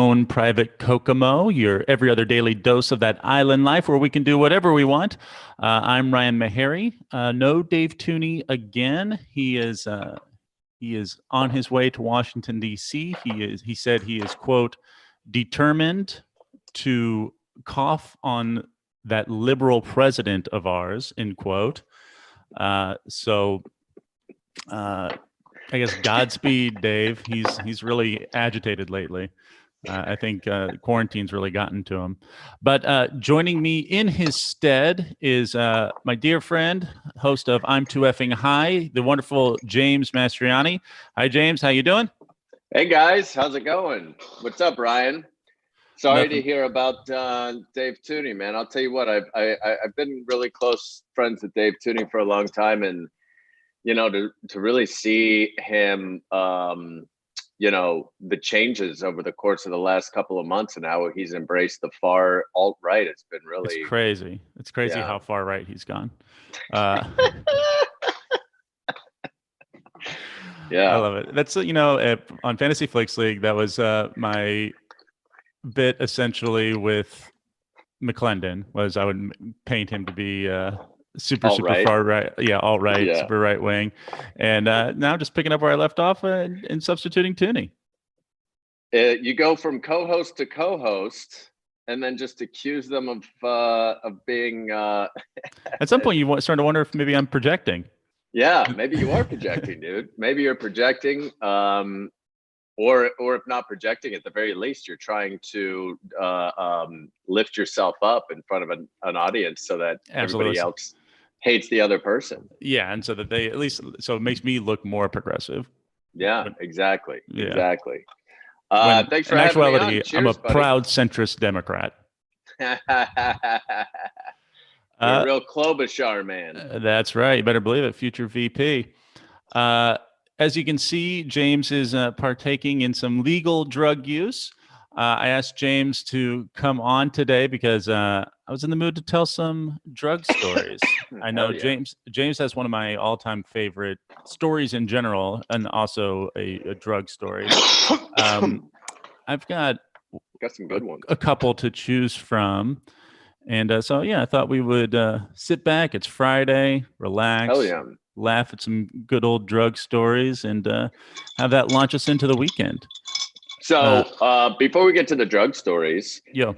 own private Kokomo, your every other daily dose of that island life where we can do whatever we want. I'm Ryan Meharry. No Dave Tooney again. He is on his way to Washington, D.C. He said he is, quote, determined to cough on that liberal president of ours, end quote. So I guess Godspeed, Dave. He's really agitated lately. I think quarantine's really gotten to him. But joining me in his stead is my dear friend, host of I'm Too Effing High, the wonderful James Mastraieni. Hi, James. How you doing? Hey, guys. How's it going? What's up, Ryan? Sorry Nothing. to hear about Dave Tooney, man. I'll tell you what, I've been really close friends with Dave Tooney for a long time, and to really see him, the changes over the course of the last couple of months and how he's embraced the far alt-right. It's been It's really, crazy. It's crazy yeah. how far right he's gone. I Yeah. love it. That's on Fantasy Flicks League. That was my bit essentially with McClendon. Was I would paint him to be super Alt-right. far right, all right, Yeah. super right wing, and now just picking up where I left off and substituting Tooney. You go from co-host to co-host, and then just accuse them of being. At some point, you start to wonder if maybe I'm projecting. Yeah, maybe you are projecting, dude. Maybe you're projecting, or if not projecting, at the very least, you're trying to lift yourself up in front of an audience so that Absolutely. everybody else hates the other person. Yeah, and so that they at least it makes me look more progressive. Yeah, When- exactly. yeah. Exactly. When, Thanks for in having me actuality, on. Cheers, I'm a buddy. proud centrist Democrat. You're a real Klobuchar man. That's right. You better believe it. Future VP. As you can see, James is partaking in some legal drug use. I asked James to come on today because I was in the mood to tell some drug stories. I know Hell yeah. James has one of my all-time favorite stories in general, and also a drug story. I've got some good ones. A couple to choose from. And so, I thought we would sit back. It's Friday, relax, Hell yeah. laugh at some good old drug stories, and have that launch us into the weekend. So before we get to the drug stories, can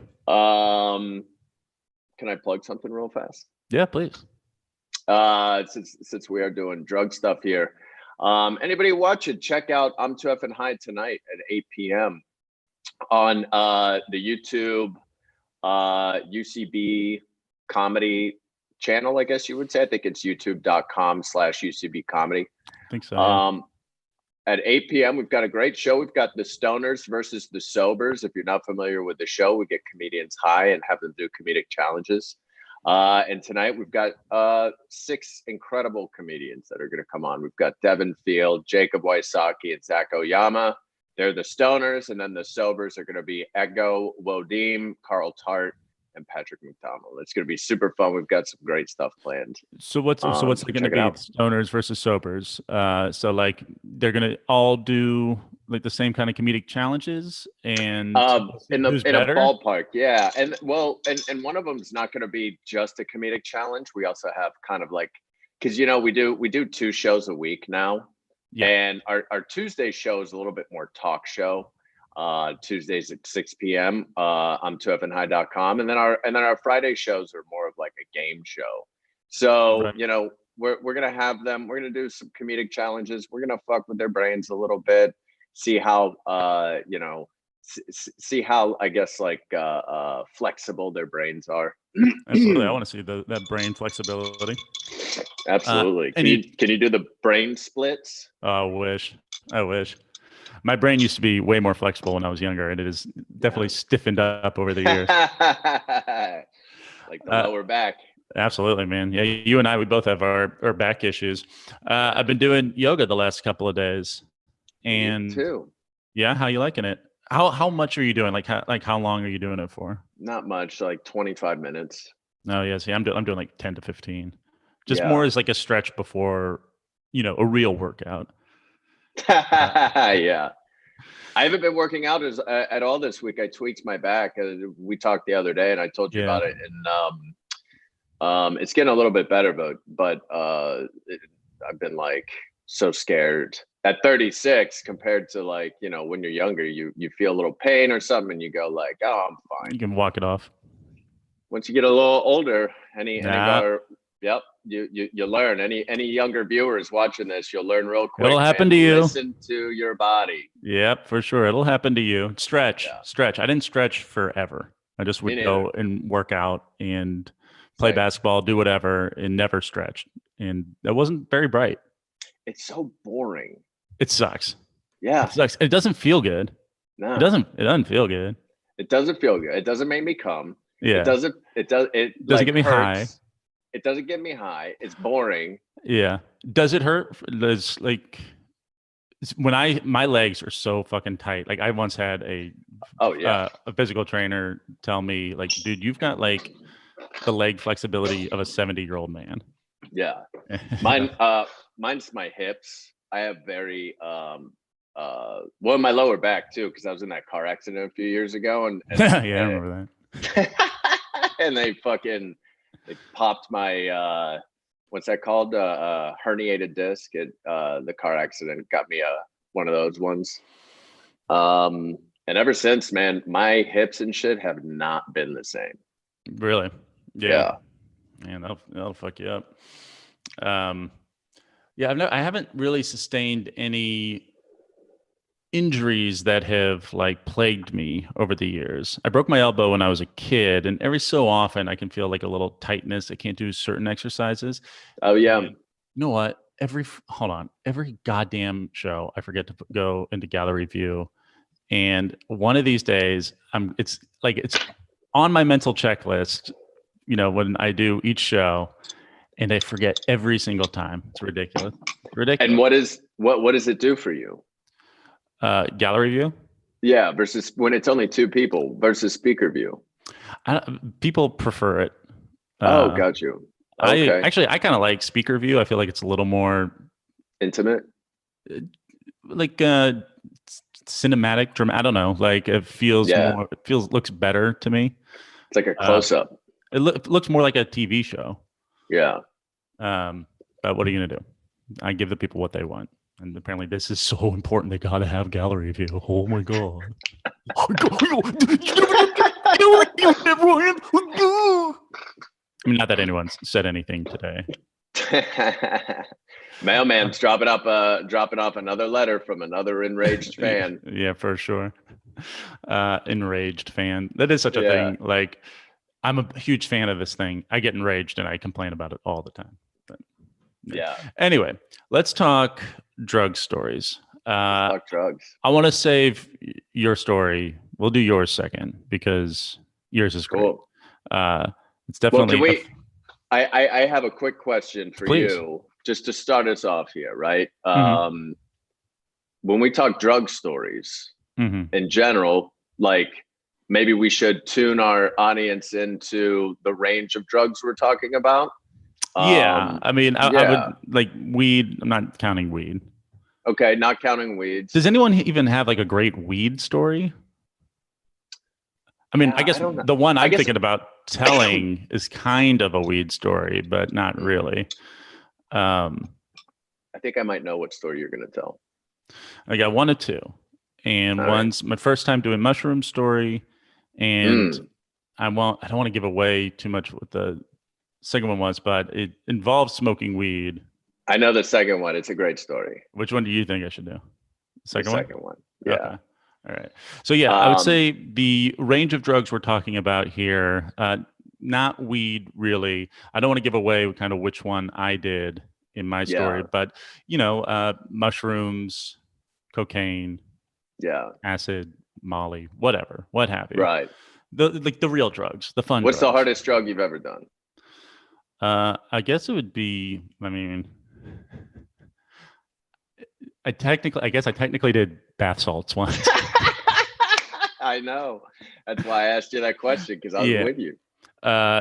I plug something real fast? Yeah, please. Since we are doing drug stuff here, anybody watch it, check out I'm Too Effing High tonight at 8 p.m. on the YouTube UCB comedy channel, I guess you would say. I think it's youtube.com/UCB comedy. I think so. Yeah. At 8 p.m., we've got a great show. We've got the Stoners versus the Sobers. If you're not familiar with the show, we get comedians high and have them do comedic challenges. And tonight we've got 6 incredible comedians that are going to come on. We've got Devin Field, Jacob Wysocki, and Zach Oyama. They're the Stoners, and then the Sobers are going to be Ego Wodim, Carl Tart, and Patrick McDonald. It's going to be super fun. We've got some great stuff planned. So what's it going to be? Stoners versus Sobers. So like they're going to all do like the same kind of comedic challenges, and in a ballpark, yeah. And and one of them is not going to be just a comedic challenge. We also have kind of like, because we do 2 shows a week now. Yeah. And our Tuesday show is a little bit more talk show. Tuesdays at 6 p.m. On tooeffinghigh.com. And then our Friday shows are more of like a game show. So, right. We're gonna have them, we're gonna do some comedic challenges. We're gonna fuck with their brains a little bit, see how see how I guess like flexible their brains are. Absolutely. I want to see that brain flexibility. Absolutely. Can you do the brain splits? Oh, I wish. My brain used to be way more flexible when I was younger, and it is definitely stiffened up over the years. Like the lower back. Absolutely, man. Yeah, you and I, we both have our back issues. I've been doing yoga the last couple of days. And me too. Yeah, how you liking it? How much are you doing? Like how long are you doing it for? Not much, like 25 minutes. No, yeah. See, I'm doing like 10 to 15. Just more as like a stretch before, a real workout. Yeah. I haven't been working out at all this week. I tweaked my back. We talked the other day, and I told you about it. And it's getting a little bit better, but I've been like so scared at 36 compared to like, you know, when you're younger, you feel a little pain or something, and you go like, oh, I'm fine. You can walk it off. Once you get a little older, any of our you learn. Any younger viewers watching this, you'll learn real quick. It'll happen to you. Listen to your body. Yep, for sure. It'll happen to you. Stretch. I didn't stretch forever. I just would go and work out and play basketball, do whatever, and never stretched. And that wasn't very bright. It's so boring. It sucks. Yeah. It sucks. It doesn't feel good. No. It doesn't feel good. It doesn't feel good. It doesn't make me come. Yeah. It doesn't like, get me high. It doesn't get me high. It's boring. Yeah. Does it hurt? Does like when my legs are so fucking tight. Like I once had a physical trainer tell me like, dude, you've got like the leg flexibility of a 70-year-old man. Yeah. Mine's my hips. I have very well, my lower back too, because I was in that car accident a few years ago, and yeah, I remember that. And they popped my what's that called? Herniated disc. The car accident got me one of those ones. And ever since, man, my hips and shit have not been the same. Really? Yeah. Man, that'll fuck you up. I haven't really sustained any injuries that have like plagued me over the years. I broke my elbow when I was a kid, and every so often I can feel like a little tightness. I can't do certain exercises. Oh yeah. And you know what? Every goddamn show, I forget to go into gallery view, and one of these days, it's on my mental checklist. You know, when I do each show, and I forget every single time. It's ridiculous. And what does it do for you? Gallery view? Yeah, versus when it's only two people versus speaker view. People prefer it. Got you. Okay. I kind of like speaker view. I feel like it's a little more intimate, like cinematic, dramatic. I don't know. Like it feels more. Looks better to me. It's like a close up. It looks more like a TV show. Yeah. But what are you gonna do? I give the people what they want. And apparently this is so important. They got to have gallery view. Oh my God. I mean, not that anyone's said anything today. Mailman's dropping off another letter from another enraged fan. Yeah, for sure. Enraged fan. That is such a thing. Like, I'm a huge fan of this thing. I get enraged and I complain about it all the time. But, yeah. Anyway, let's talk drug stories. Talk drugs. I want to save your story. We'll do yours second because yours is great. Cool. It's definitely. I have a quick question for you, just to start us off here, right? Mm-hmm. When we talk drug stories in general, like maybe we should tune our audience into the range of drugs we're talking about. I mean, I would like weed. I'm not counting weed. Okay, not counting weeds. Does anyone even have like a great weed story? I mean, I guess the one I'm thinking about telling is kind of a weed story, but not really. I think I might know what story you're going to tell. I got one or two, and one's my first time doing mushroom story, and I don't want to give away too much what the second one was, but it involves smoking weed. I know the second one. It's a great story. Which one do you think I should do? The second one. Yeah. Okay. All right. So I would say the range of drugs we're talking about here, not weed really. I don't want to give away kind of which one I did in my story, but mushrooms, cocaine, acid, Molly, whatever, what have you. Right. The real drugs, the fun. What's drugs. the hardest drug you've ever done? I guess it would be. I mean, I technically did bath salts once. I know. That's why I asked you that question, because I was with you. I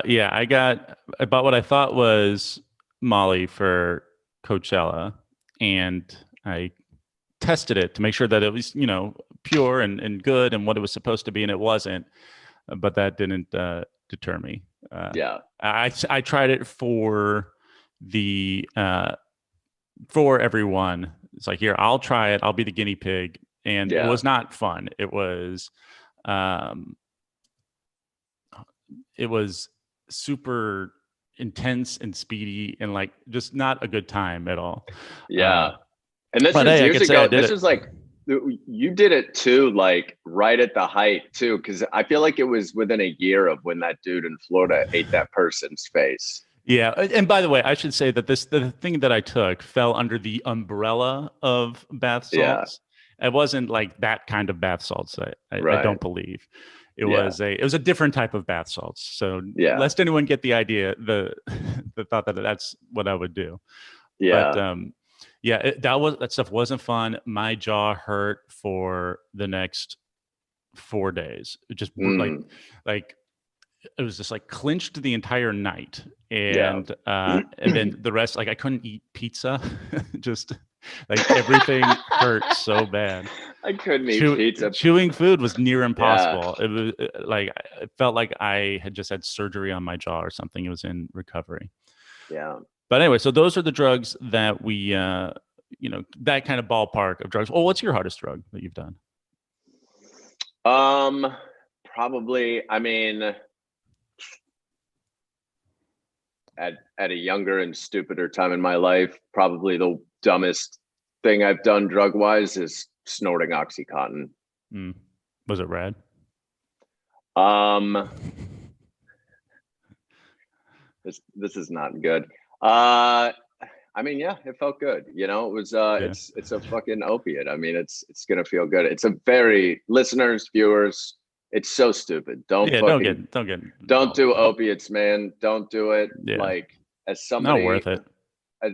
bought what I thought was Molly for Coachella, and I tested it to make sure that it was, pure and good and what it was supposed to be, and it wasn't. But that didn't deter me. I tried it for the for everyone. It's like, here, I'll try it. I'll be the guinea pig, and it was not fun. It was super intense and speedy and like just not a good time at all. And this was years ago. This was like, you did it too, like right at the height too, because I feel like it was within a year of when that dude in Florida ate that person's face. Yeah, and by the way, I should say that the thing that I took fell under the umbrella of bath salts. It wasn't like that kind of bath salts. I don't believe. It was a different type of bath salts. So lest anyone get the idea, the thought that that's what I would do. But that stuff wasn't fun. My jaw hurt for the next 4 days. It just like it was just like clinched the entire night, and then the rest, like I couldn't eat pizza. Just like everything hurt so bad. I couldn't eat pizza. Chewing food was near impossible. It was like, it felt like I had just had surgery on my jaw or something. It was in recovery. Yeah. But anyway, so those are the drugs that we, that kind of ballpark of drugs. Oh, what's your hardest drug that you've done? Probably, I mean, at a younger and stupider time in my life, probably the dumbest thing I've done drug wise is snorting OxyContin. Was it rad? This is not good. I mean, yeah, it felt good. It was it's a fucking opiate. I mean, it's gonna feel good. It's a very, listeners, viewers, it's so stupid. Don't do opiates, man. Don't do it. Like, as somebody, not worth it.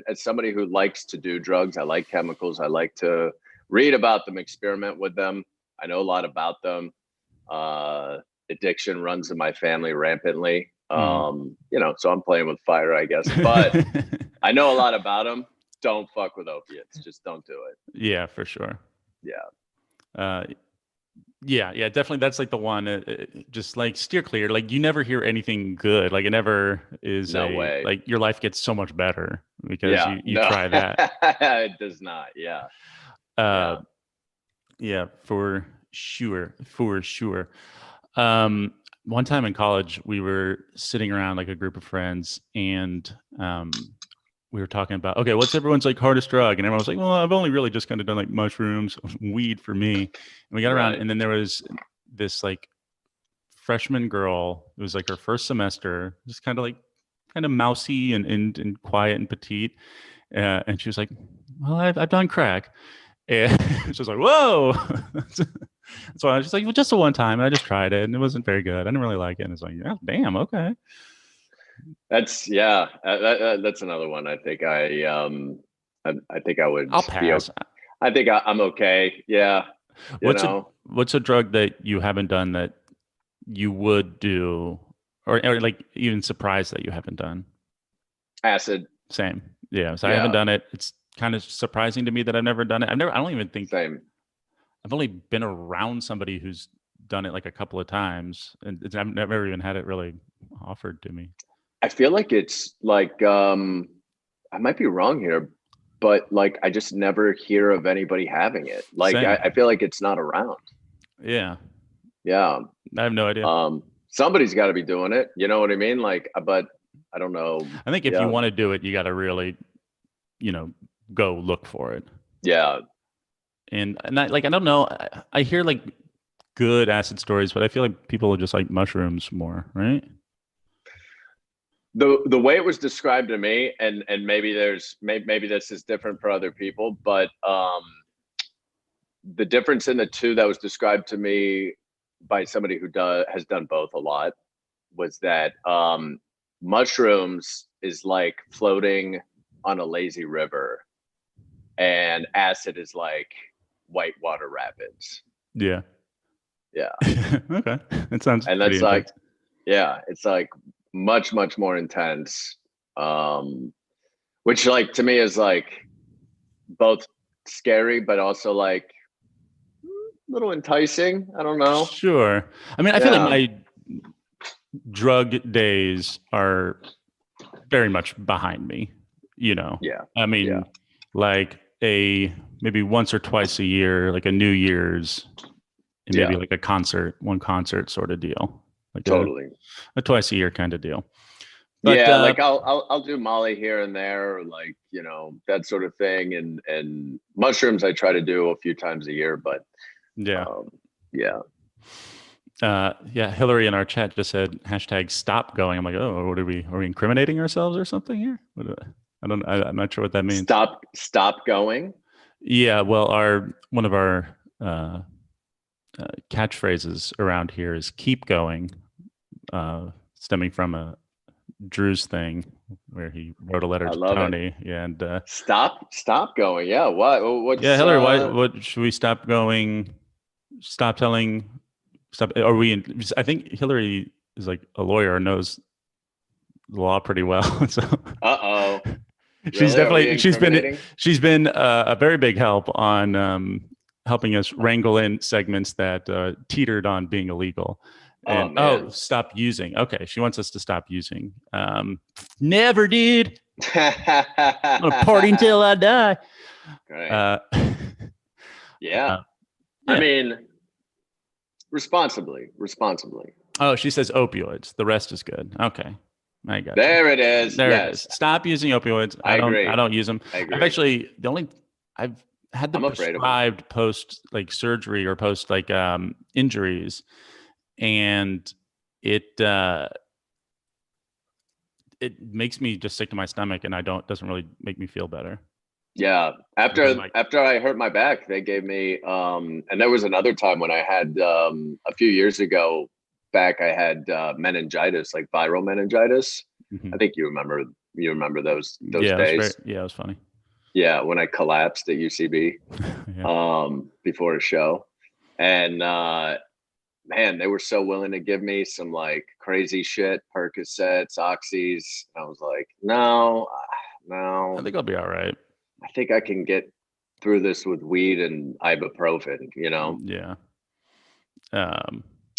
As somebody who likes to do drugs, I like chemicals. I like to read about them, experiment with them. I know a lot about them. Addiction runs in my family rampantly. So I'm playing with fire, I guess. But I know a lot about them. Don't fuck with opiates. Just don't do it. Yeah, for sure. Yeah. Yeah, definitely. That's like the one. Just like steer clear. Like, you never hear anything good. Like, it never is. No way. Like, your life gets so much better because you try that. It does not. Yeah. Yeah, for sure. For sure. One time in college, we were sitting around like a group of friends, and we were talking about, okay, what's everyone's like hardest drug? And everyone was like, well, I've only really just kind of done like mushrooms, weed for me. And we got around, and then there was this like freshman girl. It was like her first semester, just kind of mousy and quiet and petite. And she was like, well, I've done crack. And she was like, whoa. So I was just like, well, just the one time. I just tried it, and it wasn't very good. I didn't really like it. And it's like, oh, damn, okay. That's that's another one. I think I think I would. I'll pass. I think I'm okay. Yeah. What's a drug that you haven't done that you would do, or like even surprised that you haven't done? Acid. Same. Yeah. So I haven't done it. It's kind of surprising to me that I've never done it. I don't even think. Same. I've only been around somebody who's done it like a couple of times, and I've never even had it really offered to me. I feel like it's like, I might be wrong here, but like, I just never hear of anybody having it. Like, I feel like it's not around. Yeah. Yeah. I have no idea. Somebody's got to be doing it. You know what I mean? Like, but I don't know. I think if you want to do it, you got to really, go look for it. Yeah. And I don't know. I hear like good acid stories, but I feel like people just like mushrooms more, right? The way it was described to me, and maybe maybe this is different for other people, but the difference in the two that was described to me by somebody who has done both a lot was that mushrooms is like floating on a lazy river, and acid is like whitewater rapids. Yeah. Okay, that sounds. And that's like, it's like much more intense, which like to me is like both scary but also like little enticing. I don't know. Sure. I mean, I feel like my drug days are very much behind me, you know. Yeah. I mean, like maybe once or twice a year, like a New Year's and maybe like one concert sort of deal. Like totally. A twice a year kind of deal. But like I'll do Molly here and there, like, you know, that sort of thing. And mushrooms I try to do a few times a year, but Hillary in our chat just said #stop going. I'm like, oh, are we incriminating ourselves or something here? I'm not sure what that means. Stop going. Yeah, well, one of our catchphrases around here is "keep going," stemming from Drew's thing where he wrote a letter to Tony. Yeah, and stop going. Yeah, what? Yeah, Hillary, what should we stop going? Stop telling. Stop. Are we? I think Hillary is like a lawyer, knows the law pretty well. So. She's definitely she's been a very big help on helping us wrangle in segments that teetered on being illegal. And stop using. Okay, she wants us to stop using. Never did. I'm gonna party until I die. Right. I mean, responsibly. Oh, she says opioids. The rest is good. Okay. I got there it is. There it is. Stop using opioids. I don't use them. I've had them prescribed post like surgery or post like injuries, and it makes me just sick to my stomach, and doesn't really make me feel better. Yeah. After I hurt my back, they gave me and there was another time when I had a few years ago back, I had meningitis, like viral meningitis. Mm-hmm. I think you remember those days. It was funny. Yeah, when I collapsed at UCB before a show. And man, they were so willing to give me some like crazy shit, Percocets, Oxys. I was like, no. I think I'll be all right. I think I can get through this with weed and ibuprofen, you know? Yeah.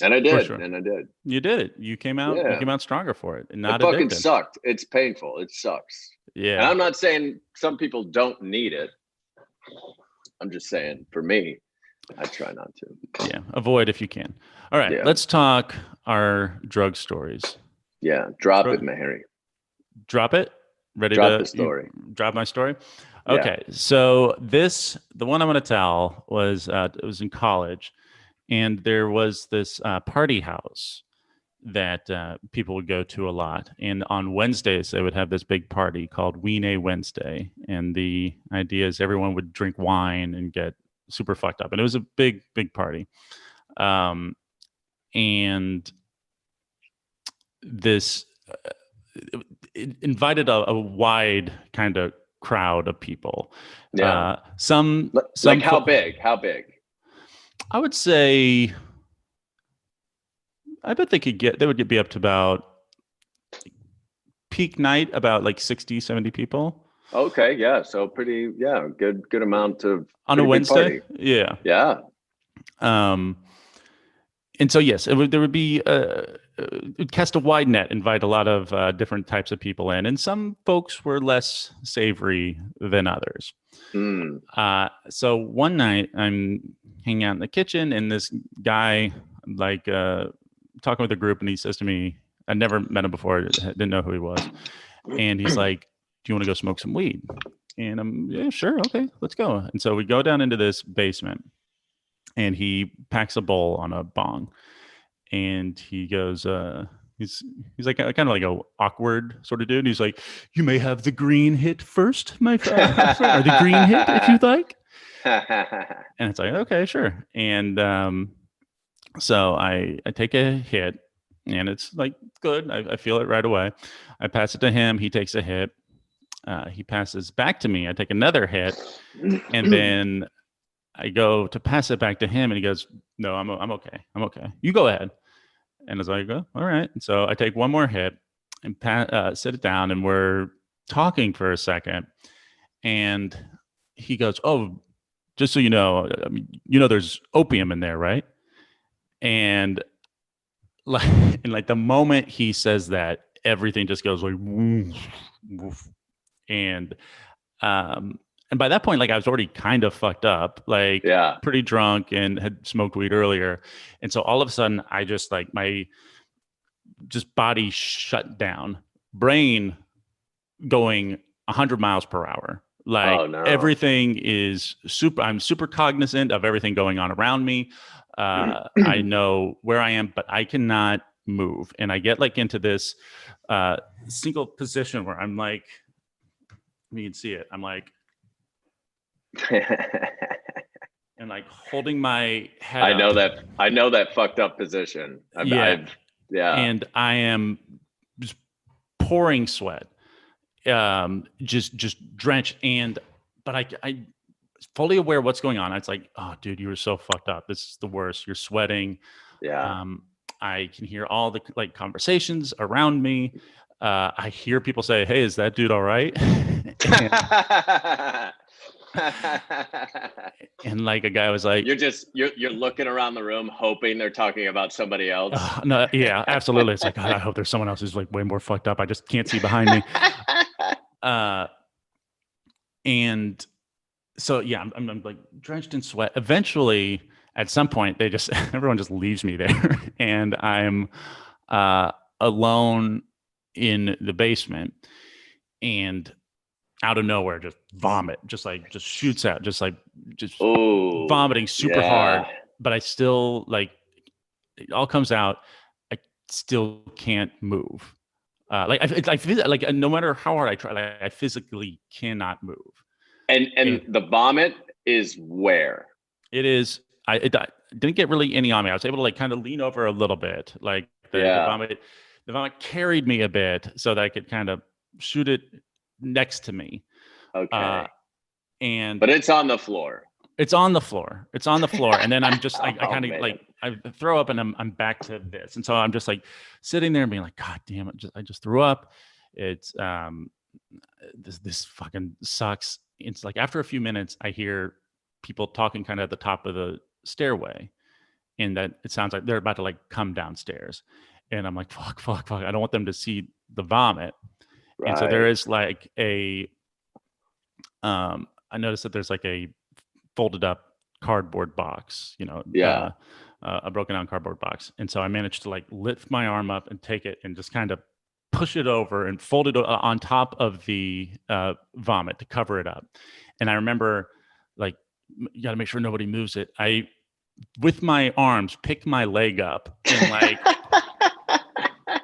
And I did. Sure. And I did. You did it. You came out. You came out stronger for it. And not it fucking sucked. It's painful. It sucks. Yeah. And I'm not saying some people don't need it. I'm just saying, for me, I try not to. Yeah. Avoid if you can. All right. Let's talk our drug stories. Yeah. Drop it, Meharry. Drop it. Ready drop to the story. Drop my story. Okay. Yeah. So the one I'm going to tell was it was in college. And there was this party house that people would go to a lot. And on Wednesdays, they would have this big party called Weenie Wednesday. And the idea is everyone would drink wine and get super fucked up. And it was a big, big party. And this it invited a wide kind of crowd of people. Yeah. Some like how big? How big? I would say, I bet they would be up to about peak night, about like 60, 70 people. Okay. Yeah. So pretty, good amount of on a Wednesday. Yeah. Yeah. And so, yes, there would be, it'd cast a wide net, invite a lot of different types of people in. And some folks were less savory than others. So one night I'm hanging out in the kitchen and this guy like talking with a group, and he says to me, I never met him before, didn't know who he was. And he's like, do you want to go smoke some weed? And I'm, yeah, sure. Okay, let's go. And so we go down into this basement and he packs a bowl on a bong and he goes, he's like kind of like a awkward sort of dude. He's like, you may have the green hit first, my friend, or the green hit if you'd like. And it's like, okay, sure. And so I take a hit and it's like good. I feel it right away. I pass it to him. He takes a hit. He passes back to me. I take another hit, and then I go to pass it back to him, and he goes, "No, I'm okay. I'm okay. You go ahead." And I was like, "Oh, all right." And so I take one more hit and sit it down, and we're talking for a second. And he goes, "Oh, just so you know, I mean, there's opium in there, right? And like, and like the moment he says that, everything just goes like, woof, woof. And and by that point, like I was already kind of fucked up, like pretty drunk and had smoked weed earlier. And so all of a sudden I just like my just body shut down, brain going 100 miles per hour. Like everything is I'm super cognizant of everything going on around me. I know where I am, but I cannot move. And I get like into this single position where I'm like, you can see it. I'm like, and like holding my head. I know that fucked up position. Yeah. And I am just pouring sweat, just drenched. But I fully aware what's going on. It's like, oh, dude, you were so fucked up. This is the worst. You're sweating. Yeah. I can hear all the like conversations around me. I hear people say, "Hey, is that dude all right?" And like a guy was like, you're looking around the room hoping they're talking about somebody else. No, yeah, absolutely. It's like, God, I hope there's someone else who's like way more fucked up. I just can't see behind me. And so yeah, I'm like drenched in sweat. Eventually, at some point, everyone just leaves me there, and I'm alone in the basement, and out of nowhere, just vomit, just shoots out, just vomiting super hard. But I still like, it all comes out. I still can't move. Like I feel like no matter how hard I try, like, I physically cannot move. And the vomit is where? It is. It didn't get really any on me. I was able to like kind of lean over a little bit. Like the vomit carried me a bit so that I could kind of shoot it next to me. Okay. But it's on the floor. It's on the floor. And then I'm just, I kind of like, I throw up and I'm back to this. And so I'm just like sitting there and being like, God damn it. I just threw up. It's, this fucking sucks. It's like after a few minutes, I hear people talking kind of at the top of the stairway, and that it sounds like they're about to like come downstairs. And I'm like, fuck. I don't want them to see the vomit. Right. And so there is like I noticed that there's like a folded up cardboard box, a broken down cardboard box. And so I managed to like lift my arm up and take it and just kind of push it over and fold it on top of the vomit to cover it up. And I remember like, you got to make sure nobody moves it. I, with my arms, pick my leg up and like,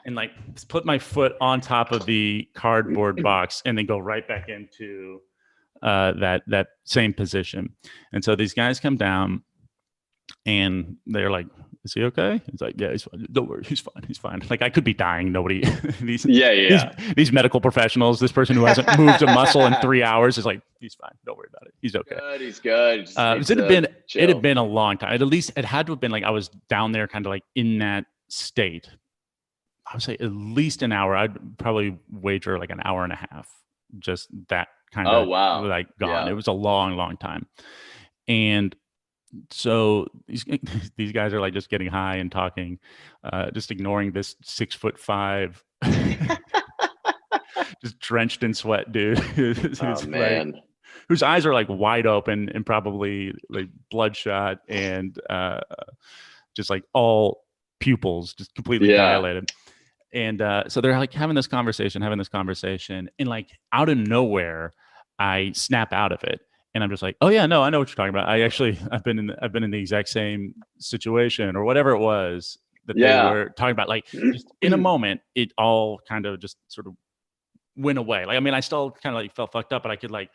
and like put my foot on top of the cardboard box and then go right back into that same position. And so these guys come down and they're like, is he okay? He's like, yeah, he's fine. Don't worry, he's fine. Like I could be dying. Nobody, these medical professionals, this person who hasn't moved a muscle in 3 hours is like, he's fine. Don't worry about it. He's okay. He's good. It had been a long time. It had to have been like I was down there kind of like in that state. I would say at least an hour. I'd probably wager like an hour and a half. Just that kind of like gone. It was a long time. And so these guys are like just getting high and talking, just ignoring this 6'5", just drenched in sweat dude. Man. Like, whose eyes are like wide open and probably like bloodshot and just like all pupils just completely dilated. And so they're like having this conversation, and like out of nowhere, I snap out of it, and I'm just like, "Oh yeah, no, I know what you're talking about. I've been in the exact same situation or whatever it was that they were talking about." Like just in a moment, it all kind of just sort of went away. Like I mean, I still kind of like felt fucked up, but I could like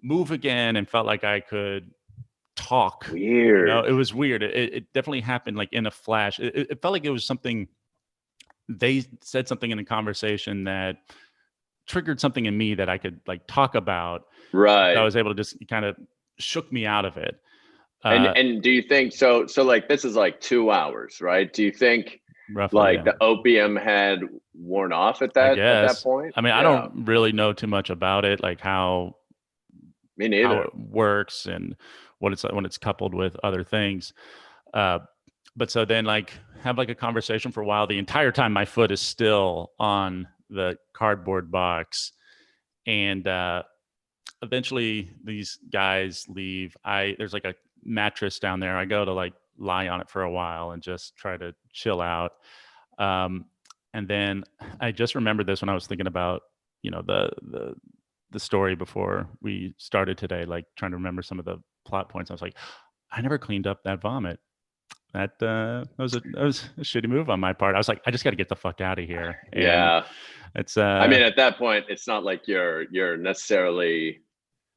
move again and felt like I could talk. Weird. It was weird. It definitely happened like in a flash. It felt like it was something. They said something in a conversation that triggered something in me that I could like talk about. Right. I was able to just kind of shook me out of it. And do you think so like this is like 2 hours, right? Do you think roughly, like the opium had worn off at that point? I mean, I don't really know too much about it, like how it works and what it's like when it's coupled with other things. But so then like have like a conversation for a while. The entire time my foot is still on the cardboard box, and eventually these guys leave. There's like a mattress down there. I go to like lie on it for a while and just try to chill out. And then I just remembered this when I was thinking about, the story before we started today, like trying to remember some of the plot points. I was like, I never cleaned up that vomit. That was a shitty move on my part. I was like, I just got to get the fuck out of here. And yeah. It's I mean, at that point, it's not like you're necessarily,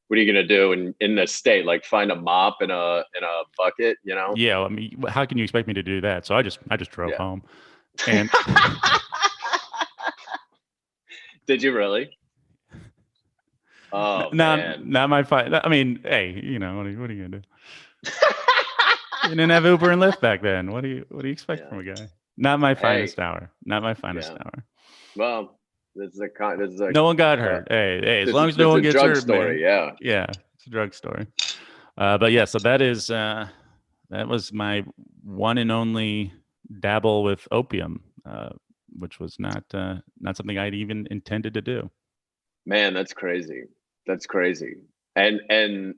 what are you going to do in this state? Like find a mop in a bucket, Yeah. I mean, how can you expect me to do that? So I just drove home. And did you really? Oh, man. Not my fight. I mean, hey, what are you gonna do? You didn't have Uber and Lyft back then. What do you expect from a guy? Not my finest hour. Not my finest hour. Well, this is a no one got hurt. Hey, as long as no one gets hurt, story, man. Yeah, it's a drug story. But yeah, so that was my one and only dabble with opium, which was not something I'd even intended to do. Man, that's crazy. That's crazy. And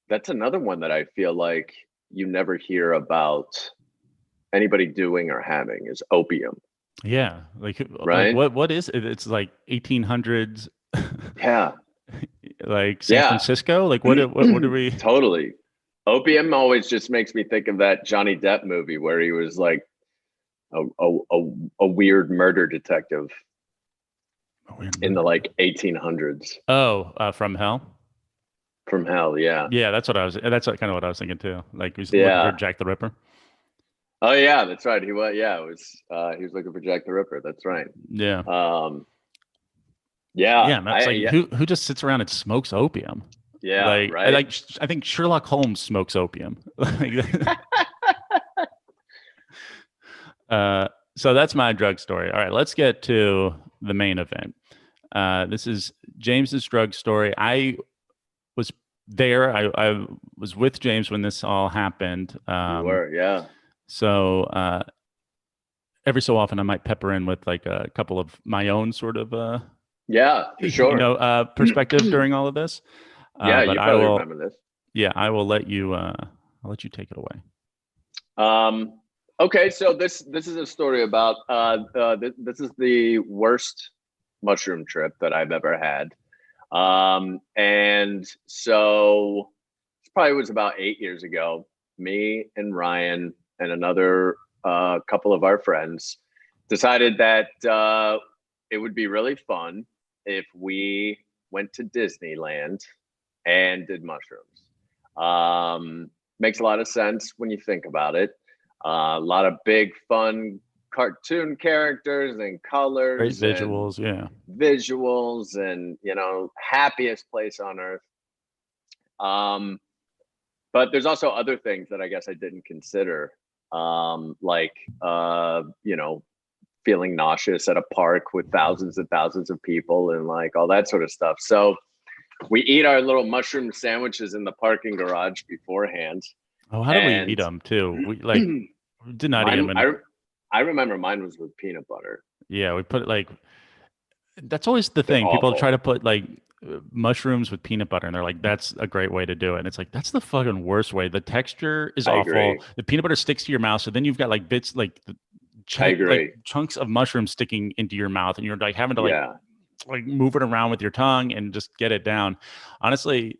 that's another one that I feel like you never hear about anybody doing or having is opium. Yeah, right. Like what is it? It's like 1800s. Yeah. Like San Francisco. Like what are we? Totally. Opium always just makes me think of that Johnny Depp movie where he was like a weird murder detective in the like 1800s. Oh, From Hell. From Hell, yeah. Yeah, that's kind of what I was thinking too. Like he was looking for Jack the Ripper. Oh yeah, that's right. He was. Yeah, he was looking for Jack the Ripper. That's right. Yeah. Yeah. Yeah. That's who just sits around and smokes opium? Yeah. Right. I think Sherlock Holmes smokes opium. So that's my drug story. All right, let's get to the main event. This is James's drug story. I was there. I was with James when this all happened. You were, yeah. So every so often I might pepper in with like a couple of my own sort of yeah, for sure. Perspective during all of this. Yeah, but you probably remember this. Yeah, I will let you take it away. Okay, so this is a story about this is the worst mushroom trip that I've ever had. And so it probably was about 8 years ago. Me and Ryan and another couple of our friends decided that it would be really fun if we went to Disneyland and did mushrooms. Makes a lot of sense when you think about it. A lot of big fun cartoon characters and colors, great visuals, visuals, and happiest place on earth. But there's also other things that I guess I didn't consider, like feeling nauseous at a park with thousands and thousands of people and like all that sort of stuff. So we eat our little mushroom sandwiches in the parking garage beforehand. Oh, how did we eat them too? We did not eat them. I remember mine was with peanut butter. Yeah, we put it that's always the thing. People try to put like mushrooms with peanut butter and they're like, that's a great way to do it. And it's like, that's the fucking worst way. The texture is awful. Agree. The peanut butter sticks to your mouth. So then you've got like bits, like chunks of mushrooms sticking into your mouth and you're like having to like move it around with your tongue and just get it down. Honestly,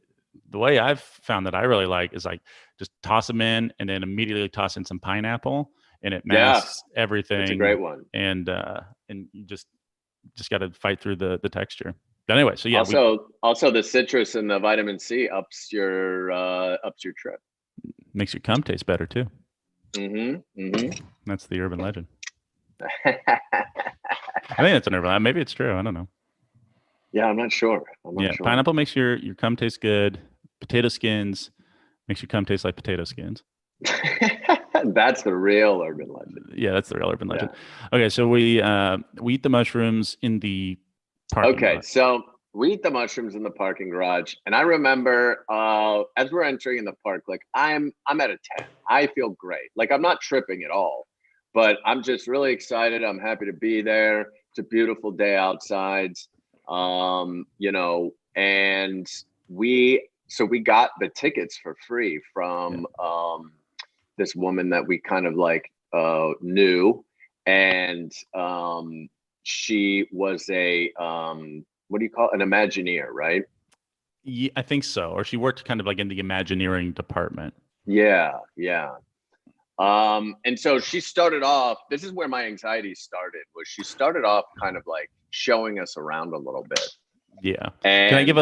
the way I've found that I really like is like just toss them in and then immediately toss in some pineapple and it masks everything. It's a great one. And you just got to fight through the texture. But anyway, so yeah. Also the citrus and the vitamin C ups your trip. Makes your cum taste better too. Mm-hmm. That's the urban legend. I think that's an urban. Maybe it's true. I don't know. Yeah, I'm not sure. Pineapple makes your cum taste good. Potato skins makes your cum taste like potato skins. That's the real urban legend. Yeah, that's the real urban legend. Okay, so we eat the mushrooms in the parking lot. So We eat the mushrooms in the parking garage, and I remember as we're entering in the park, like I'm at a 10. I feel great. Like I'm not tripping at all, but I'm just really excited. I'm happy to be there. It's a beautiful day outside. You know, and we got the tickets for free from this woman that we kind of like knew, and she was a what do you call it? An Imagineer, right? Yeah, I think so. Or she worked kind of like in the Imagineering department. Yeah, yeah. And so she started off, this is where my anxiety started, was she started off kind of like showing us around a little bit. Yeah. And can I give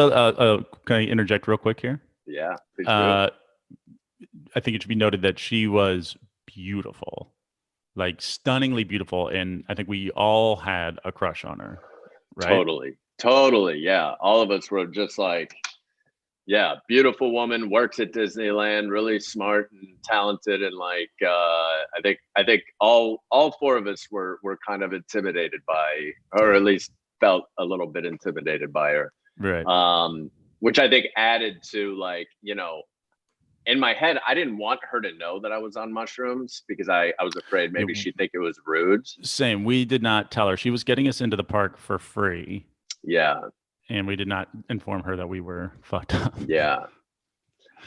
can I interject real quick here? Yeah, please do. I think it should be noted that she was beautiful, like stunningly beautiful. And I think we all had a crush on her, right? Totally. Yeah. All of us were just like, yeah, beautiful woman, works at Disneyland, really smart and talented. And like, I think all four of us were kind of intimidated by, or at least felt a little bit intimidated by her. Right. Which I think added to like, you know, in my head, I didn't want her to know that I was on mushrooms because I was afraid maybe she'd think it was rude. Same. We did not tell her. She was getting us into the park for free. Yeah. And we did not inform her that we were fucked up. Yeah.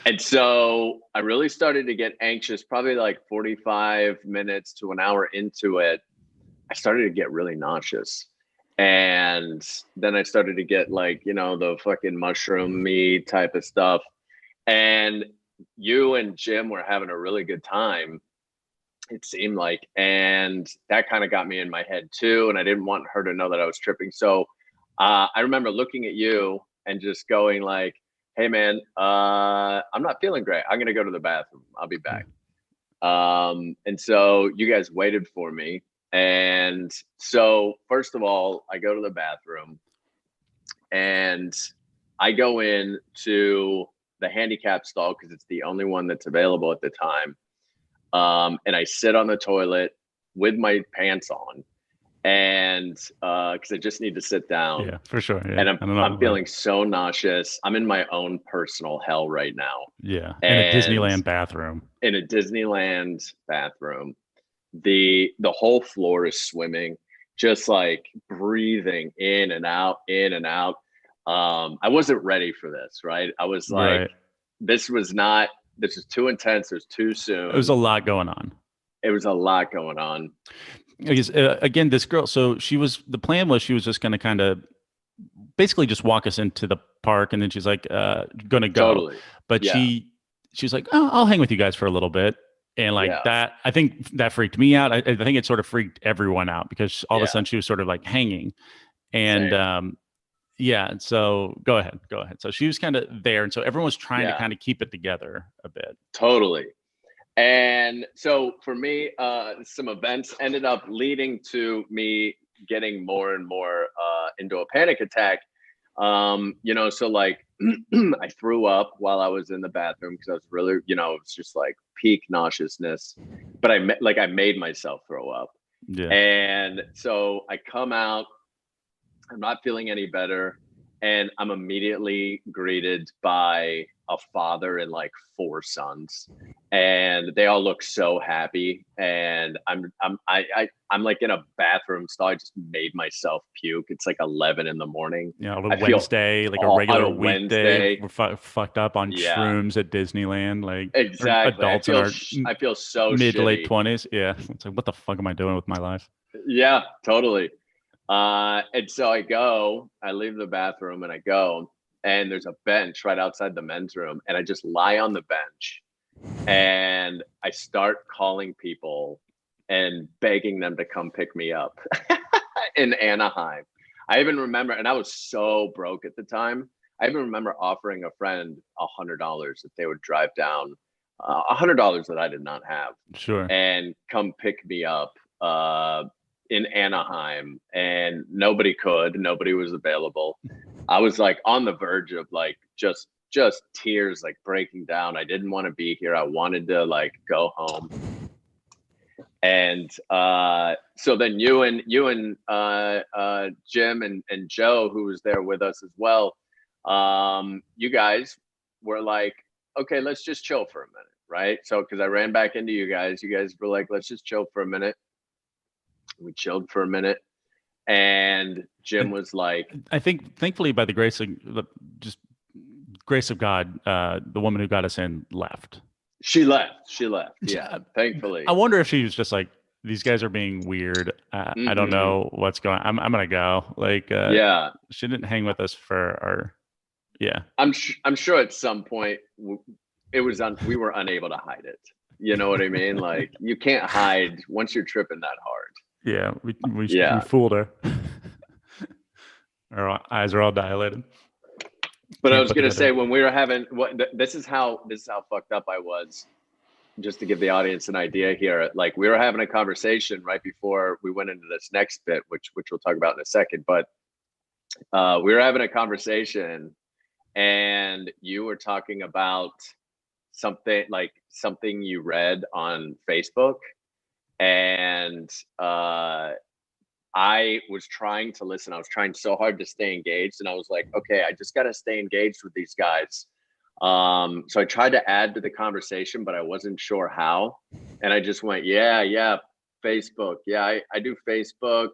And so I really started to get anxious, probably like 45 minutes to an hour into it. I started to get really nauseous. And then I started to get like, you know, the fucking mushroom me type of stuff. And you and Jim were having a really good time, it seemed like. And that kind of got me in my head too. And I didn't want her to know that I was tripping. So I remember looking at you and just going like, hey man, I'm not feeling great. I'm going to go to the bathroom. I'll be back. And so you guys waited for me. And so first of all, I go to the bathroom and I go in to the handicap stall because it's the only one that's available at the time. And I sit on the toilet with my pants on, and because I just need to sit down. Yeah, for sure. Yeah. And I'm feeling so nauseous. I'm in my own personal hell right now. Yeah, in a Disneyland bathroom. In a Disneyland bathroom, the whole floor is swimming, just like breathing in and out, in and out. I wasn't ready for this, right? I was like, right. This is too intense. It was too soon. It was a lot going on. It was a lot going on. Because, again, this girl, so the plan was she was just going to kind of basically just walk us into the park, and then she's like, going to go. Totally. But she's like, oh, I'll hang with you guys for a little bit. And like that, I think that freaked me out. I think it sort of freaked everyone out because all of a sudden she was sort of like hanging. And so go ahead. So she was kind of there. And so everyone was trying to kind of keep it together a bit. Totally. And so for me, some events ended up leading to me getting more and more into a panic attack. You know, so like I threw up while I was in the bathroom because I was really, you know, it's just like peak nauseousness, but I made myself throw up. Yeah. And so I come out, I'm not feeling any better. And I'm immediately greeted by a father and like 4 sons, and they all look so happy. And I'm like in a bathroom stall. I just made myself puke. It's like 11 in the morning. Yeah, a Wednesday, like a regular weekday. We're fucked up on shrooms at Disneyland. Like exactly, adults I feel so mid to late shitty. 20s. Yeah, it's like, what the fuck am I doing with my life? Yeah, totally. And so I leave the bathroom and I go, and there's a bench right outside the men's room, and I just lie on the bench and I start calling people and begging them to come pick me up in Anaheim. I even remember, and I was so broke at the time, I even remember offering a friend $100 if they would drive down, $100 that I did not have. Sure. And come pick me up in Anaheim, and nobody was available. I was like on the verge of like just tears, like breaking down. I didn't want to be here. I wanted to like go home. And so then you and Jim and Joe, who was there with us as well, you guys were like, okay, let's just chill for a minute, right? So because I ran back into you guys were like, let's just chill for a minute. We chilled for a minute, and Jim was like, I think, thankfully, by the grace of God, the woman who got us in left. She left. Yeah, thankfully. I wonder if she was just like, these guys are being weird. I don't know what's going on. I'm gonna go. Like, yeah, she didn't hang with us for our. Yeah, I'm sure at some point it was we were unable to hide it. You know what I mean? Like, you can't hide once you're tripping that hard. Yeah, we fooled her. Our eyes are all dilated. But I was gonna say, when we were having this is how fucked up I was. Just to give the audience an idea here, like, we were having a conversation right before we went into this next bit, which we'll talk about in a second. But we were having a conversation, and you were talking about something you read on Facebook, and I was trying to listen. I was trying so hard to stay engaged, and I was like, okay, I just got to stay engaged with these guys. So I tried to add to the conversation, but I wasn't sure how. And I just went, yeah, Facebook. Yeah, I do Facebook.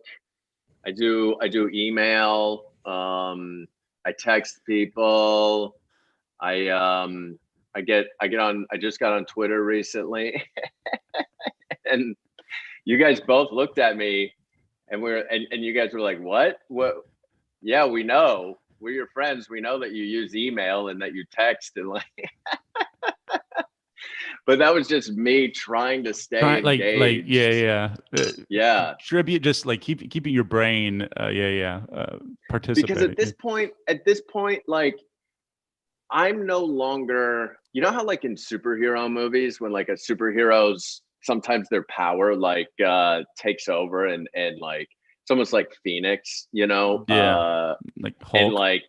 I do email. I text people. I just got on Twitter recently. And you guys both looked at me, and you guys were like, what? Yeah, we know. We're your friends. We know that you use email and that you text, and like, but that was just me trying to stay engaged. Yeah. Tribute, just like keeping your brain, participating. Because at this point, like, I'm no longer. You know how, like, in superhero movies, when like a superhero's sometimes their power like takes over, and like, it's almost like Phoenix, you know? Like Hulk. And like,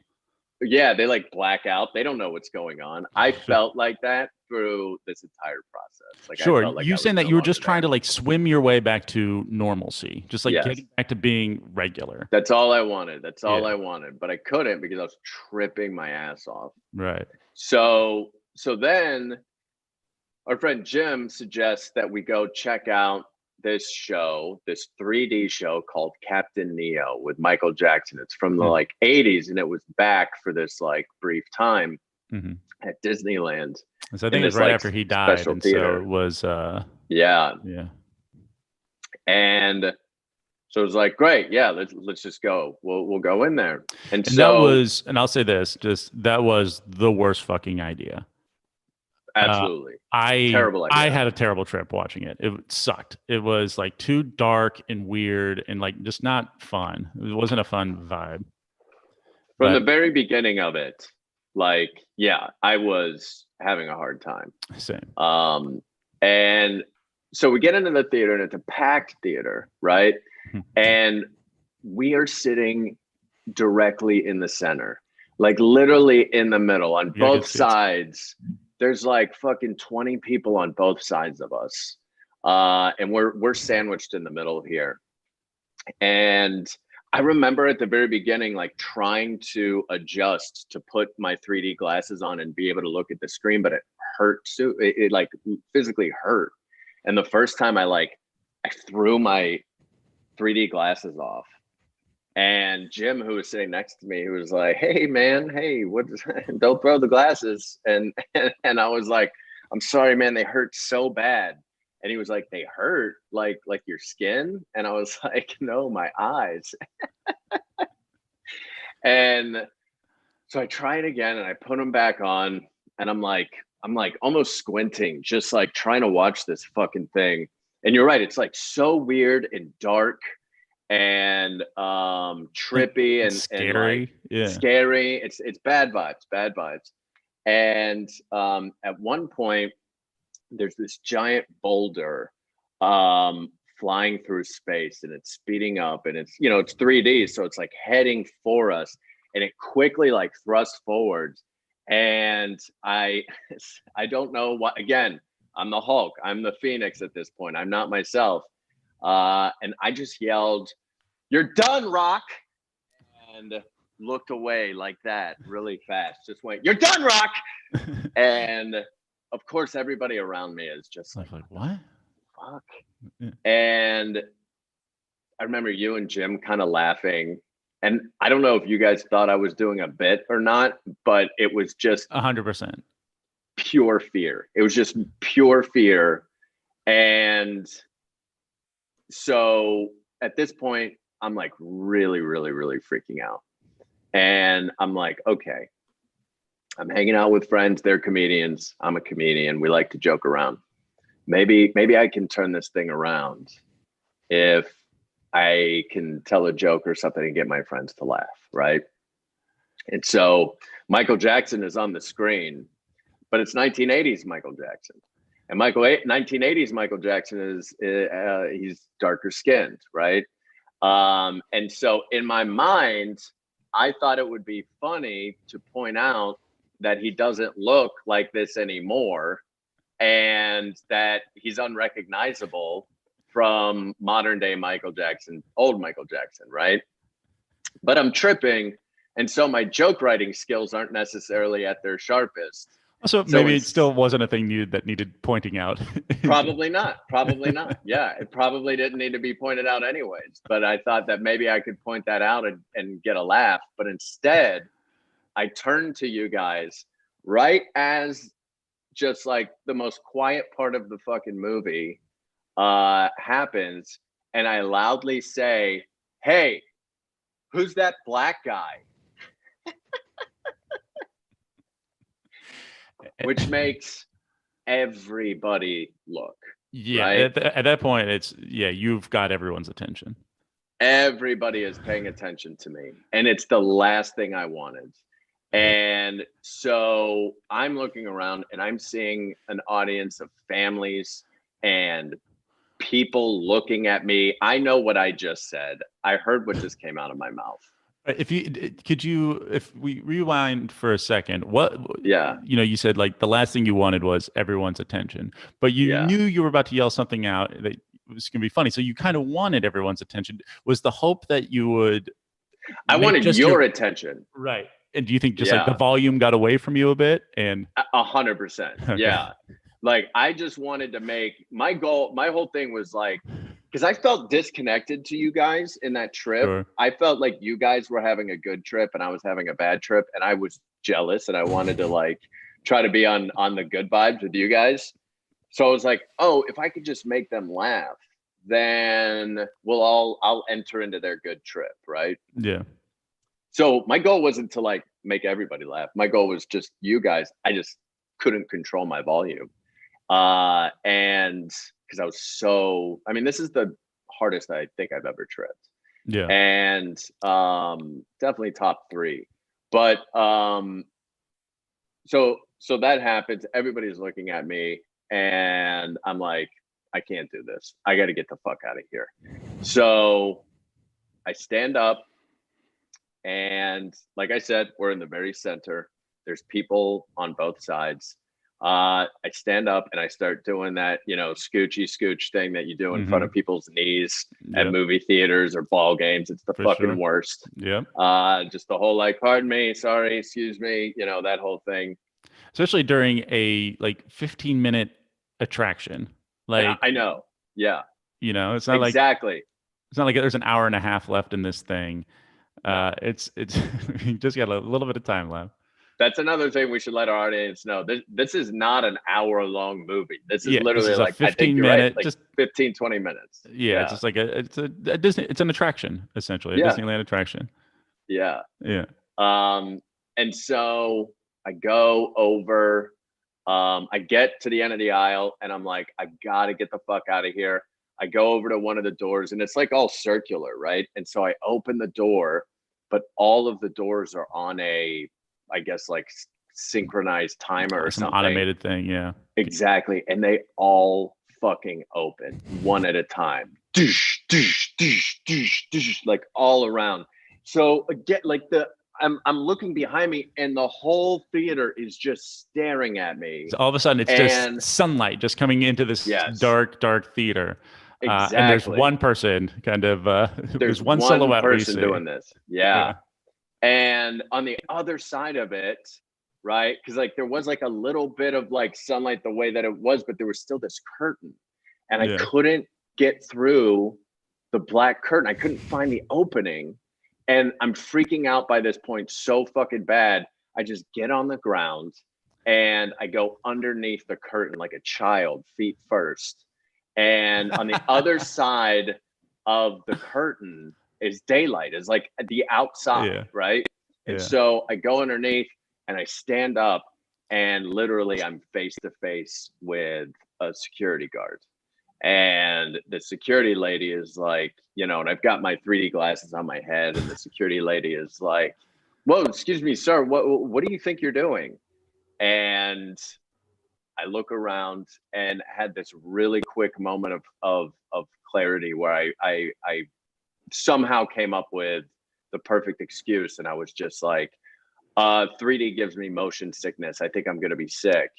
yeah, they like black out. They don't know what's going on. I felt like that through this entire process. Like, sure, I felt like you saying that you were just trying to like swim your way back to normalcy, just like getting back to being regular. That's all I wanted. I wanted, but I couldn't because I was tripping my ass off. Right. So then our friend Jim suggests that we go check out this 3D show called Captain Neo with Michael Jackson. It's from the like 80s, and it was back for this like brief time at Disneyland. So I think it was right after he died, and so it was yeah. And so it was like, great, yeah, let's just go. We'll go in there. And so that was, and I'll say this, that was the worst fucking idea. Absolutely. Terrible idea. I had a terrible trip watching it. It sucked. It was like too dark and weird and like just not fun. It wasn't a fun vibe. From the very beginning of it, like, yeah, I was having a hard time. Same. And so we get into the theater, and it's a packed theater, right? And we are sitting directly in the center, like literally in the middle on both sides. There's like fucking 20 people on both sides of us. And we're sandwiched in the middle here. And I remember at the very beginning, like, trying to adjust to put my 3D glasses on and be able to look at the screen, but it hurt. So it like physically hurt. And the first time I threw my 3D glasses off. And Jim, who was sitting next to me, he was like, hey man, don't throw the glasses. And I was like, I'm sorry, man, they hurt so bad. And he was like, they hurt like your skin? And I was like, no, my eyes. And so I tried again, and I put them back on, and I'm like almost squinting, just like trying to watch this fucking thing. And you're right, it's like so weird and dark and trippy and scary. And like scary. It's bad vibes. And at one point, there's this giant boulder flying through space, and it's speeding up, and it's, it's 3D, so it's like heading for us, and it quickly like thrusts forwards. And I don't know what, again, I'm the Hulk. I'm the Phoenix at this point. I'm not myself. And I just yelled, "You're done, Rock!" And looked away like that really fast. Just went, "You're done, Rock!" And of course, everybody around me is just like, what? Fuck. Yeah. And I remember you and Jim kind of laughing. And I don't know if you guys thought I was doing a bit or not, but it was just 100% pure fear. It was just pure fear. And so at this point, I'm like really, really, really freaking out. And I'm like, okay, I'm hanging out with friends. They're comedians. I'm a comedian. We like to joke around. Maybe I can turn this thing around if I can tell a joke or something and get my friends to laugh, right? And so Michael Jackson is on the screen, but it's 1980s Michael Jackson. And 1980s Michael Jackson is he's darker skinned, right? And so in my mind, I thought it would be funny to point out that he doesn't look like this anymore and that he's unrecognizable from modern day Michael Jackson, old Michael Jackson, right? But I'm tripping. And so my joke writing skills aren't necessarily at their sharpest. So maybe it still wasn't a thing that needed pointing out. Probably not. Yeah, it probably didn't need to be pointed out anyways. But I thought that maybe I could point that out and get a laugh. But instead, I turned to you guys right as just like the most quiet part of the fucking movie happens. And I loudly say, "Hey, who's that black guy?" Which makes everybody look. Yeah, right? At that point, you've got everyone's attention. Everybody is paying attention to me, and it's the last thing I wanted. And so I'm looking around and I'm seeing an audience of families and people looking at me. I know what I just said. I heard what just came out of my mouth. If we rewind for a second, you said like the last thing you wanted was everyone's attention, but you knew you were about to yell something out that was going to be funny. So you kind of wanted everyone's attention. Was the hope that you would? I wanted your attention. Right. And do you think just like the volume got away from you a bit? And 100%. Okay. Yeah. Like I just wanted to make my goal. My whole thing was like, because I felt disconnected to you guys in that trip. Sure. I felt like you guys were having a good trip and I was having a bad trip, and I was jealous and I wanted to like try to be on the good vibes with you guys. So I was like, oh, if I could just make them laugh, then I'll enter into their good trip, right? Yeah. So my goal wasn't to like make everybody laugh. My goal was just you guys. I just couldn't control my volume. And because I was this is the hardest I think I've ever tripped. Yeah. And definitely top 3. But so that happens. Everybody's looking at me and I'm like, I can't do this. I got to get the fuck out of here. So I stand up, and like I said, we're in the very center. There's people on both sides. I stand up and I start doing that, scoochy scooch thing that you do in front of people's knees at movie theaters or ball games. It's the fucking worst. Yeah. Just the whole like, pardon me, sorry, excuse me, that whole thing. Especially during a like 15-minute attraction. Like yeah, I know. Yeah. It's not exactly. It's not like there's an hour and a half left in this thing. It's you just got a little bit of time left. That's another thing we should let our audience know. This is not an hour-long movie. This is literally this is like 15-minute, like just 15, 20 minutes. Yeah, it's just like it's a Disney. It's an attraction essentially, a Disneyland attraction. Yeah. Yeah. And so I go over. I get to the end of the aisle, and I'm like, I gotta get the fuck out of here. I go over to one of the doors, and it's like all circular, right? And so I open the door, but all of the doors are on I guess like synchronized timer or something. Automated thing, yeah. Exactly. And they all fucking open one at a time. Like all around. So again, like I'm looking behind me, and the whole theater is just staring at me. So all of a sudden, it's just sunlight just coming into this dark theater. Exactly. And there's one person kind of, there's one silhouette person doing this. Yeah. And on the other side of it, right? Because like there was like a little bit of like sunlight the way that it was, but there was still this curtain. And I couldn't get through the black curtain. I couldn't find the opening. And I'm freaking out by this point so fucking bad. I just get on the ground and I go underneath the curtain like a child, feet first. And on the other side of the curtain is daylight, is like the outside, right? And so I go underneath and I stand up, and literally I'm face to face with a security guard. And the security lady is like, you know, and I've got my 3D glasses on my head, and the security lady is like, "Whoa, excuse me, sir, what do you think you're doing?" And I look around and had this really quick moment of clarity where I somehow came up with the perfect excuse, and I was just like, 3D gives me motion sickness. I think I'm gonna be sick.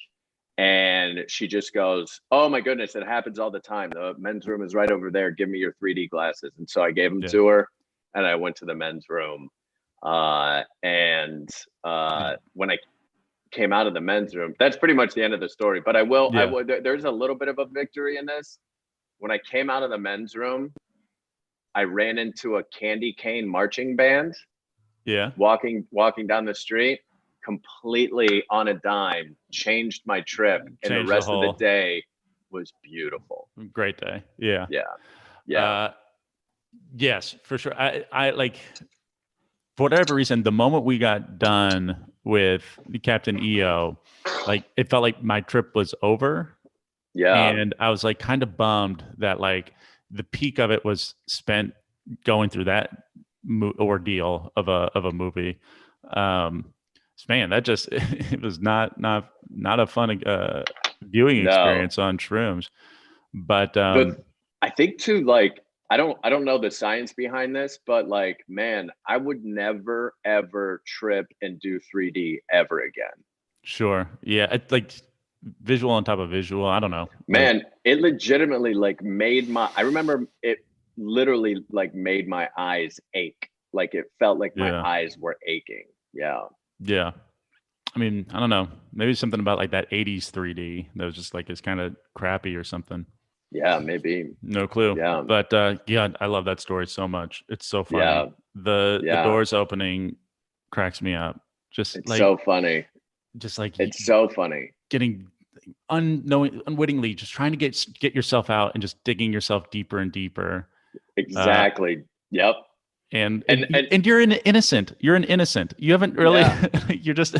And she just goes, "Oh my goodness, it happens all the time. The men's room is right over there. Give me your 3D glasses." And so I gave them to her, and I went to the men's room. When I came out of the men's room, that's pretty much the end of the story. But there's a little bit of a victory in this. When I came out of the men's room, I ran into a candy cane marching band. Yeah. Walking down the street, completely on a dime, changed my trip, and the rest of the day was beautiful. Great day. Yeah. Yes, for sure. I like, for whatever reason, the moment we got done with Captain EO, like it felt like my trip was over. Yeah. And I was like kind of bummed that like the peak of it was spent going through that ordeal of a movie. Man, that just, it was not a fun viewing experience on shrooms. But I think too, like, I don't know the science behind this, but like, man, I would never ever trip and do 3D ever again. Sure. Yeah. It's like visual on top of visual. I don't know. Man, it legitimately like I remember it literally like made my eyes ache. Like it felt like my eyes were aching. Yeah. Yeah. I mean, I don't know. Maybe something about like that 80s 3D that was just like it's kind of crappy or something. Yeah, maybe. No clue. Yeah. But yeah, I love that story so much. It's so funny. Yeah. The doors opening cracks me up. Just it's like so funny. Just like it's so funny. Getting unwittingly just trying to get yourself out and just digging yourself deeper and deeper. Exactly. Yep. And you're an innocent. You're an innocent. You haven't really. You're just.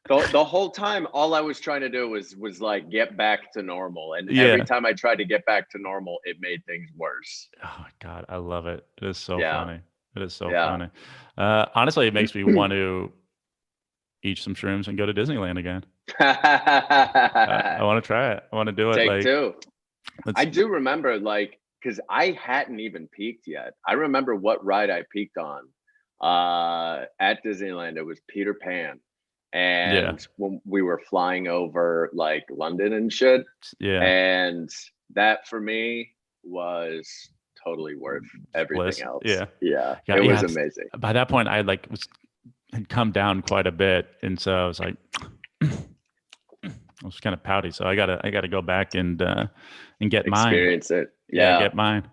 The whole time, all I was trying to do was like get back to normal, and every time I tried to get back to normal, it made things worse. Oh my God, I love it. It is so funny. It is so funny. Honestly, it makes me want to eat some shrooms and go to Disneyland again. I want to try it. I want to do it. Take two. I do remember like. Because I hadn't even peaked yet. I remember what ride I peaked on at Disneyland. It was Peter Pan. And when we were flying over like London and shit. Yeah. And that for me was totally worth everything else. Yeah. It was amazing. By that point, I like had come down quite a bit. And so I was like, I was kind of pouty. So I gotta go back and get mine. Experience it. Get mine.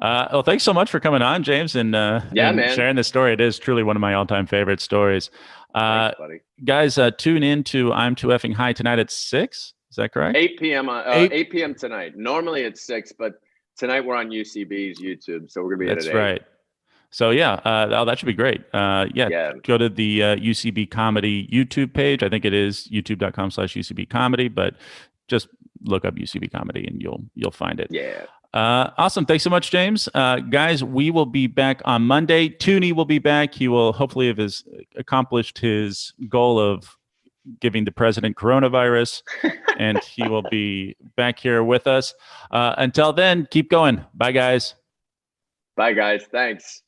Well, thanks so much for coming on, James, and sharing this story. It is truly one of my all-time favorite stories. Thanks, buddy. Guys, tune in to I'm Too Effing High tonight at 6. Is that correct? 8 p.m. 8 p.m. tonight. Normally it's 6, but tonight we're on UCB's YouTube, so we're gonna be at 8. That's right. So that should be great. Go to the UCB Comedy YouTube page. I think it is youtube.com/UCB Comedy, but just look up UCB Comedy and you'll find it. Yeah. Awesome. Thanks so much, James. Guys, we will be back on Monday. Toonie will be back. He will hopefully have accomplished his goal of giving the president coronavirus, and he will be back here with us. Until then, keep going. Bye, guys. Bye, guys. Thanks.